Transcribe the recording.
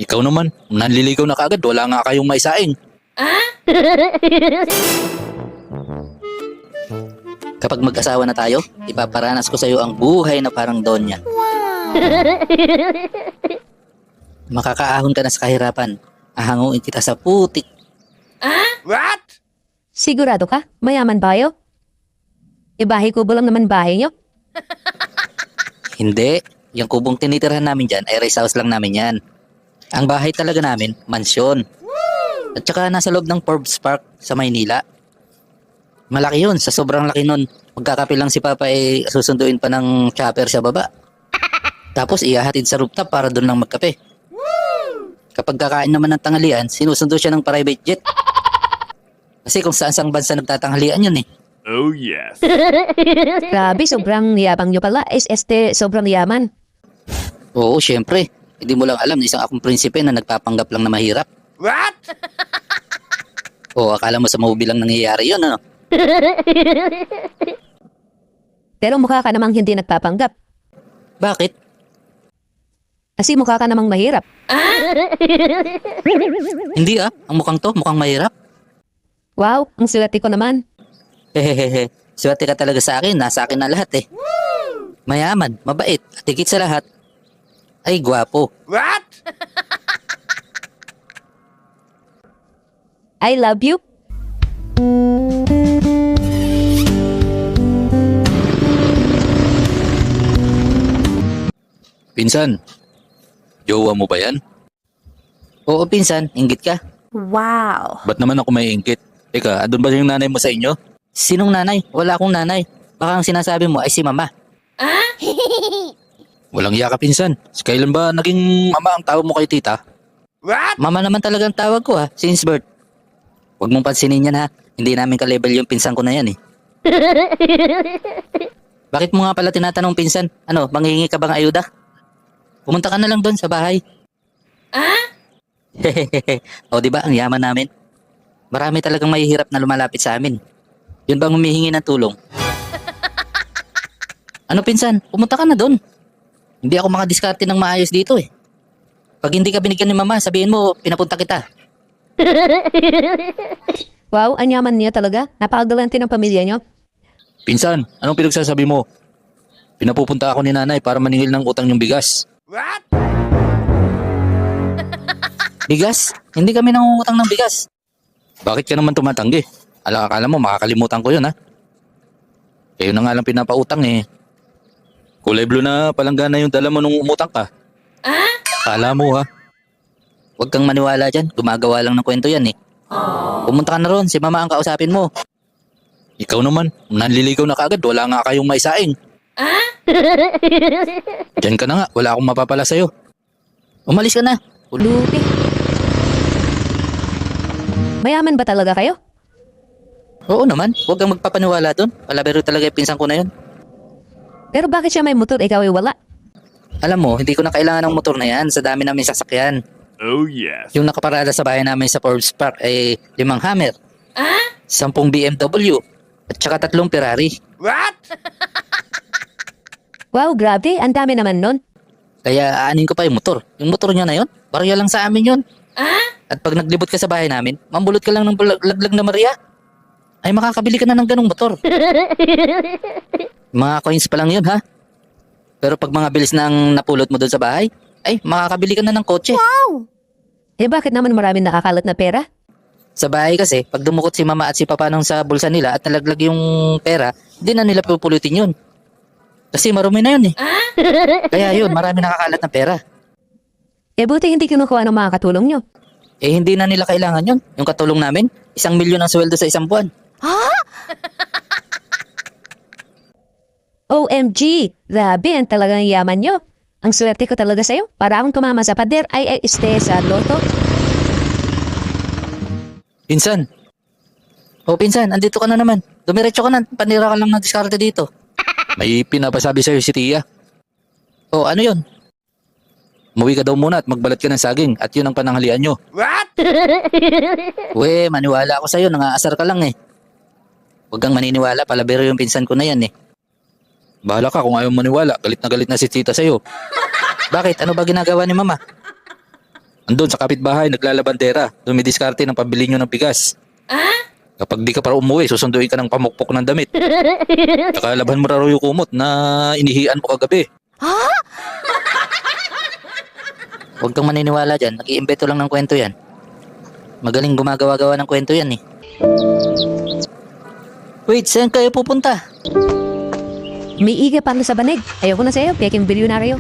Ikaw naman, nanliligaw na kaagad, wala nga kayong maisaing. Kapag mag-asawa na tayo, ipaparanas ko sa'yo ang buhay na parang Donya. Makakaahon ka na sa kahirapan. Ahanguin kita sa putik. What? Sigurado ka? Mayaman ba kayo? Ibahay kubo lang naman bahay nyo? Hindi. Yung kubong tinitirhan namin dyan ay rest house lang namin yan. Ang bahay talaga namin, mansyon. At saka nasa loob ng Forbes Park sa Maynila. Malaki yun, sa sobrang laki nun. Magkakape lang si Papa ay susunduin pa ng chopper sa baba. Tapos ihahatid sa rooftop para doon lang magkape. Kapag kakain naman ng tanghalian, sinusundo siya ng private jet. Kasi kung saan sang bansa nagtatanghalian yun eh. Oh yes. Grabe, sobrang yabang nyo pala. Sobrang yaman. Oo, syempre. Hindi mo lang alam na isang akong prinsipe na nagpapanggap lang na mahirap. What? Oo, akala mo sa mahubi lang nangyayari yun, ano? Pero mukha ka namang hindi nagpapanggap. Bakit? Kasi mukha ka namang mahirap. Hindi ang mukhang to, mukhang mahirap. Wow, ang swerte ko naman. Hehehe, swerte ka talaga sa akin, nasa akin na lahat eh. Mayaman, mabait, at higit sa lahat, ay gwapo. What? I love you. Pinsan, jowa mo ba yan? Oo, pinsan, inggit ka. Wow. Ba't naman ako may inggit? Teka, andun ba yung nanay mo sa inyo? Sinong nanay? Wala akong nanay. Baka ang sinasabi mo ay si mama. Walang iya ka, pinsan. Kailan ba naging mama ang tawag mo kay tita? What? Mama naman talagang tawag ko since birth. Huwag mong pansinin yan Hindi namin ka-level yung pinsan ko na yan eh. Bakit mo nga pala tinatanong pinsan? Ano, manghihingi ka bang ayuda? Pumunta ka na lang doon sa bahay. Hehehe. O diba, ang yaman namin. Marami talagang mahihirap na lumalapit sa amin. Yun bang humihingi ng tulong? Ano pinsan, pumunta ka na doon. Hindi ako makadiskarte ng maayos dito eh. Pag hindi ka binigyan ni mama, sabihin mo, pinapunta kita. Wow, ang yaman niya talaga. Napakagalante ng pamilya nyo. Pinsan, anong pinagsasabi mo? Pinapupunta ako ni nanay para maningil ng utang yung bigas. What? Bigas? Hindi kami nangungutang ng bigas. Bakit ka naman tumatanggi? Akala mo makakalimutan ko yun Kayo na nga lang pinapautang eh. Kulay blue na palanggana yung dala mo nung umutang ka. Akala mo Huwag kang maniwala dyan. Gumagawa lang ng kwento yan eh. Pumunta ka na ron, si mama ang kausapin mo. Ikaw naman, nanliligaw na kaagad, wala nga kayong maisaing. Diyan ka na nga, wala akong mapapala sa'yo. Umalis ka na. Lupi. Mayaman ba talaga kayo? Oo naman, huwag kang magpapaniwala doon. Palabero talaga yung pinsan ko na yun. Pero bakit siya may motor, ikaw ay wala? Alam mo, hindi ko na kailangan ng motor na yan sa dami namin sasakyan. Oh yes. Yung nakaparada sa bahay namin sa Forbes Park ay 5 Hammer, 10 BMW, at saka 3 Ferrari. What? Wow, grabe, ang dami naman nun. Kaya aanin ko pa yung motor. Yung motor niya na yun, barya lang sa amin yun. At pag naglibot ka sa bahay namin, mambulot ka lang ng laglag na Maria. Ay makakabili ka na ng ganong motor. Mga coins pa lang yun Pero pag mga bilis na ang napulot mo doon sa bahay, ay makakabili ka na ng kotse. Eh bakit naman maraming nakakalat na pera? Sa bahay kasi, pag dumukot si mama at si papa nung sa bulsa nila at nalaglag yung pera, hindi na nila pupulutin yun. Kasi marumi na yun eh. Kaya yun, marami nakakalat na pera. Eh buti hindi kinukuha ng mga katulong nyo. Eh hindi na nila kailangan yun. Yung katulong namin, 1 milyon ang sweldo sa isang buwan. OMG! Grabe, ang talagang yaman nyo. Ang swerte ko talaga sa'yo. Para akong tumama sa pader ay sa loto. Pinsan. Pinsan, andito ka na naman. Dumiretso ka na, panira ka lang ng diskarte dito. May pinapasabi sa'yo si Tia. Ano yun? Umuwi ka daw muna at magbalat ka ng saging at yun ang pananghalian nyo. What? Maniwala ako sa'yo, nangaasar ka lang eh. Huwag kang maniniwala, palabero yung pinsan ko na yan eh. Bahala ka kung ayaw maniwala, galit na si tita sa'yo. Bakit? Ano ba ginagawa ni mama? Andun sa kapitbahay, naglalabandera. Dumidiskarte ng pambili nyo ng bigas. Kapag di ka para umuwi, susunduin ka ng pamukpok ng damit. Tsaka laban mo raw yung kumot na inihian mo kagabi. Huwag kang maniniwala dyan. Nag-iimbeto lang ng kwento yan. Magaling gumagawa-gawa ng kwento yan eh. Wait, saan kayo pupunta? May iga para sa banig. Ayoko na sa'yo, peking bilyonaryo.